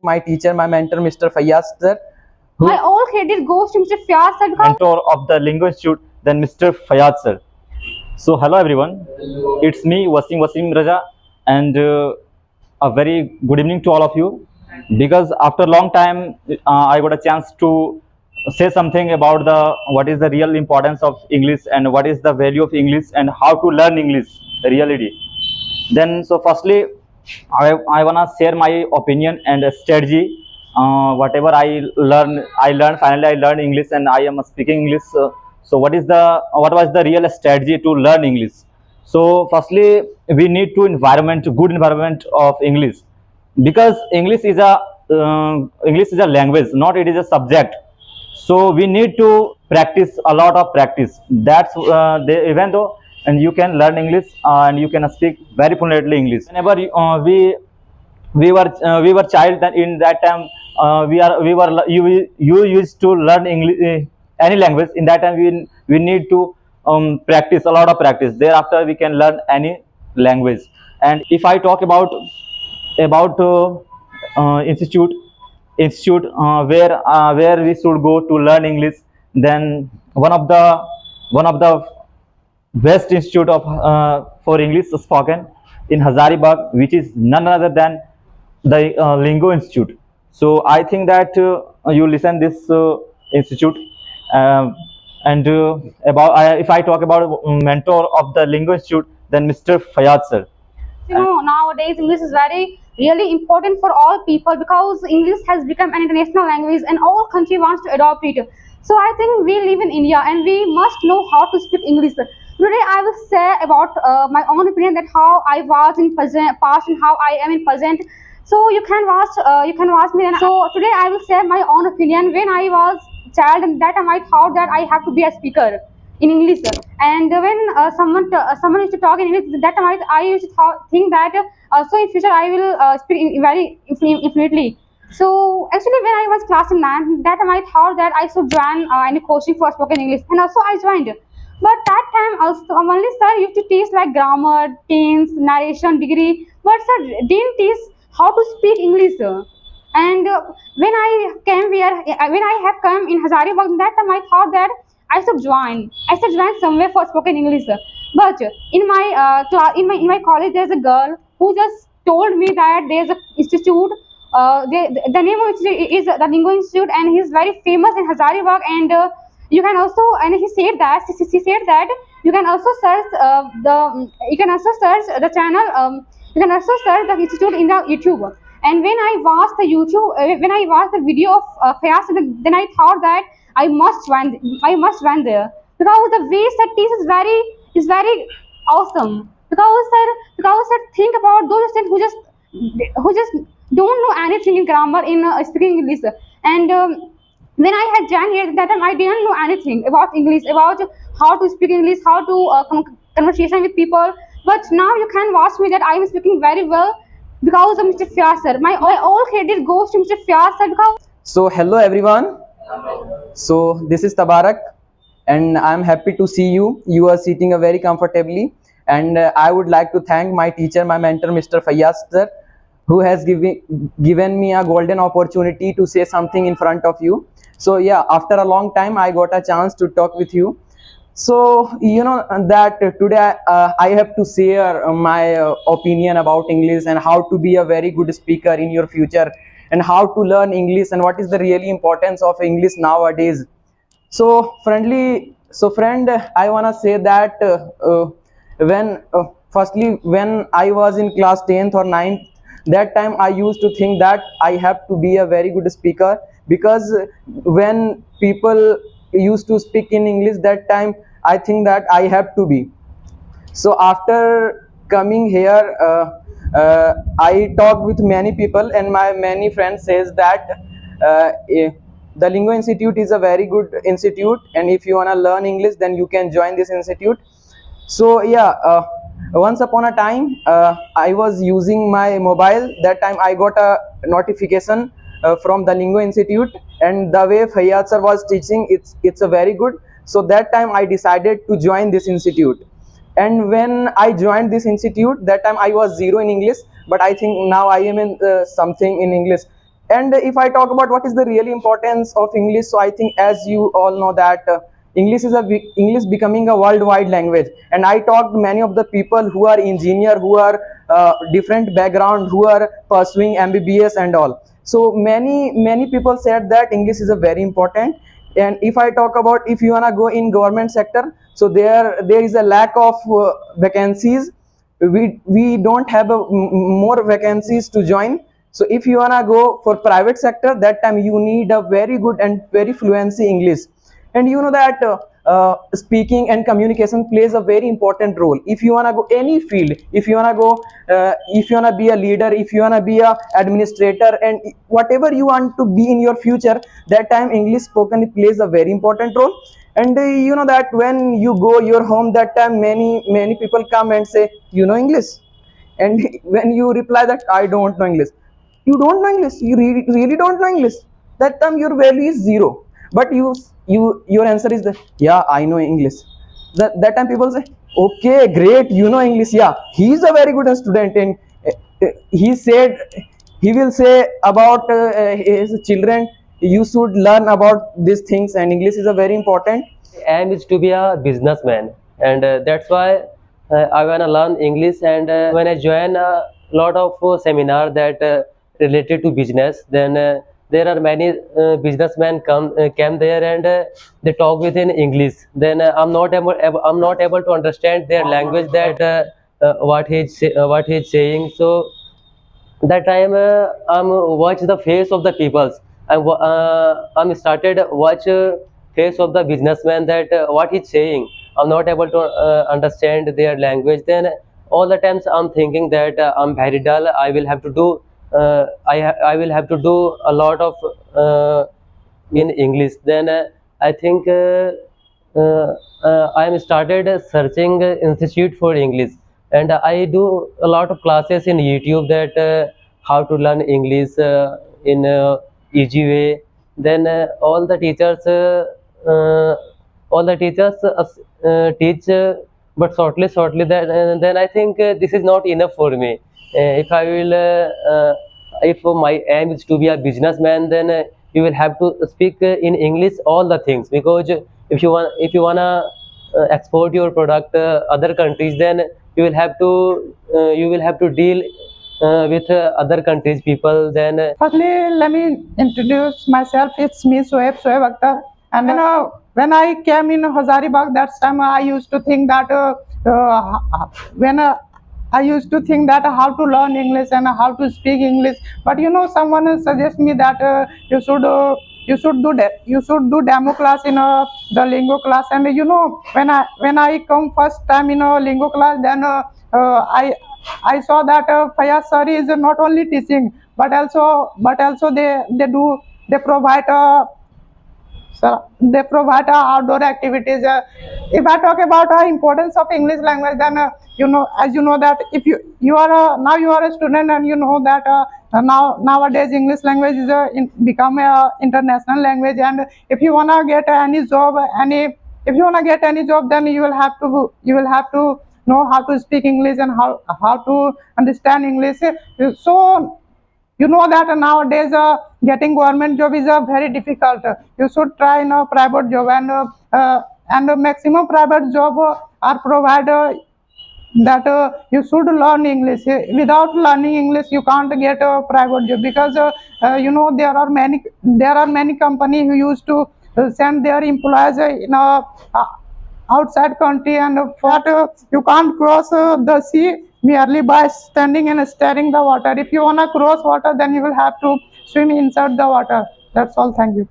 My teacher, my mentor, Mr. Fayyaz sir. My all credit goes to Mr. Fayyaz sir because mentor of the Lingo Institute than Mr. Fayyaz sir. So hello everyone, it's me Wasim Raja, and a very good evening to all of you. Because after a long time, I got a chance to say something about the what is the real importance of English and what is the value of English and how to learn English reality. Then so firstly, I wanna share my opinion and a strategy. Whatever I learned finally. I learned English and I am speaking English. So what was the real strategy to learn English? So firstly, we need to good environment of English, because English is a language, not it is a subject. So we need to practice a lot of practice. That's even though and you can learn English and you can speak very fluently English. Whenever we were child, then in that time you used to learn English, any language. In that time we need to practice, a lot of practice. Thereafter we can learn any language. And if I talk about institute where we should go to learn English, then one of the best institute of for English spoken in Hazaribagh, which is none other than the Lingo Institute. So I think that you listen this institute. And if I talk about mentor of the Lingo Institute, then Mr. Fayyaz sir. nowadays English is very really important for all people because English has become an international language and all country wants to adopt it. So I think we live in India and we must know how to speak English. Today I will say about my own opinion that how I was in past and how I am in present. So you can watch me. And so today I will say my own opinion. When I was child, and that time I thought that I have to be a speaker in English. And when someone used to talk in English, that time I used to think that also in future I will speak very fluently. So actually, when I was class in 9, that time I thought that I should join any coaching for spoken English, and also I joined. But that time also only sir used to teach like grammar, tense, narration, degree, but sir didn't teach how to speak English. And when I came here, when I have come in Hazaribagh, that time I thought that I should join. I should join somewhere for spoken English. But in my in my college, there's a girl who just told me that there's a institute. The name of it is the Lingo Institute, and he's very famous in Hazaribagh. And you can also, and he said that she said that you can also search the channel. You can also search the institute in the YouTube. And when I watched the YouTube, when I watched the video of Fayaz, then I thought that I must run there because the way sir teaches is very awesome. Because sir think about those students who just don't know anything in grammar, in speaking English. And when I had joined here, that time I didn't know anything about English, about how to speak English, how to conversation with people. But now you can watch me that I am speaking very well because of Mr. Fayyaz sir. My all credit goes to Mr. Fayyaz sir because. So hello everyone. So this is Tabarak, and I'm happy to see you. You are sitting very comfortably, and I would like to thank my teacher, my mentor, Mr. Fayyaz sir, who has given me a golden opportunity to say something in front of you. So yeah, after a long time, I got a chance to talk with you. So you know that today I have to share my opinion about English and how to be a very good speaker in your future, and how to learn English and what is the really importance of English nowadays. So friend, I wanna say that firstly when I was in class 10th or 9th, that time I used to think that I have to be a very good speaker, because when people used to speak in English, that time I think that I have to be. So after coming here, I talked with many people, and my many friends says that the Lingo Institute is a very good institute, and if you want to learn English, then you can join this institute. So yeah, once upon a time I was using my mobile. That time I got a notification from the Lingo Institute, and the way Fayyaz sir was teaching, it's a very good. So that time I decided to join this institute. And when I joined this institute, that time I was zero in English, but I think now I am in something in English. And if I talk about what is the really importance of English, so I think, as you all know, that English becoming a worldwide language. And I talked many of the people who are engineer, who are different background, who are pursuing MBBS and all. So many people said that English is a very important. And if I talk about, if you wanna go in government sector, so there is a lack of vacancies. We don't have more vacancies to join. So if you wanna go for private sector, that time you need a very good and very fluency English. And you know that speaking and communication plays a very important role. If you wanna go any field, if you wanna go if you wanna be a leader, if you wanna be a administrator, and whatever you want to be in your future, that time English spoken plays a very important role. And you know that when you go your home, that time many people come and say, you know English? And when you reply that I don't know English, you don't know English, you really don't know English, that time your value is zero. But your answer is that, yeah, I know English. That time people say, okay, great, you know English, yeah, he is a very good student. And he said, he will say about his children, you should learn about these things, and English is a very important. Aim is to be a businessman, and that's why I wanna learn English. And when I join a lot of seminar that related to business, then there are many businessmen came there, and they talk within English. Then I'm not able to understand their language, that what he's saying. So that time I'm watch the face of the peoples. I'm started watch face of the businessman, that what he's saying. I'm not able to understand their language. Then all the times I'm thinking that I'm very dull. I will have to do I will have to do a lot of in English. Then I think I am started searching institute for English, and I do a lot of classes in YouTube, that how to learn English in easy way. Then all the teachers teach, but shortly. Then I think this is not enough for me. If I will, if my aim is to be a businessman, then you will have to speak in English all the things, because if you wanna export your product other countries, then you will have to deal with other countries people. Then Firstly, let me introduce myself. It's me, Shoaib Akhtar. And when I came in Hazaribagh, that time I used to think that I used to think that how to learn English and how to speak English. But someone suggests me that you should do demo class in the lingo class. And when I come first time in a lingo class, then I saw that Fayaz sir is not only teaching, but also they provide outdoor activities. If I talk about importance of English language, then as you know that if you are now you are a student, and you know that nowadays English language is become a international language. And if you wanna get any job, then you will have to know how to speak English and how to understand English. So you know that nowadays getting government job is very difficult. You should try in a private job, and maximum private job are provided that you should learn English. Without learning English, you can't get a private job, because there are many companies who used to send their employees in a outside country, and you can't cross the sea merely by standing and staring the water. If you wanna cross water, then you will have to swim inside the water. That's all. Thank you.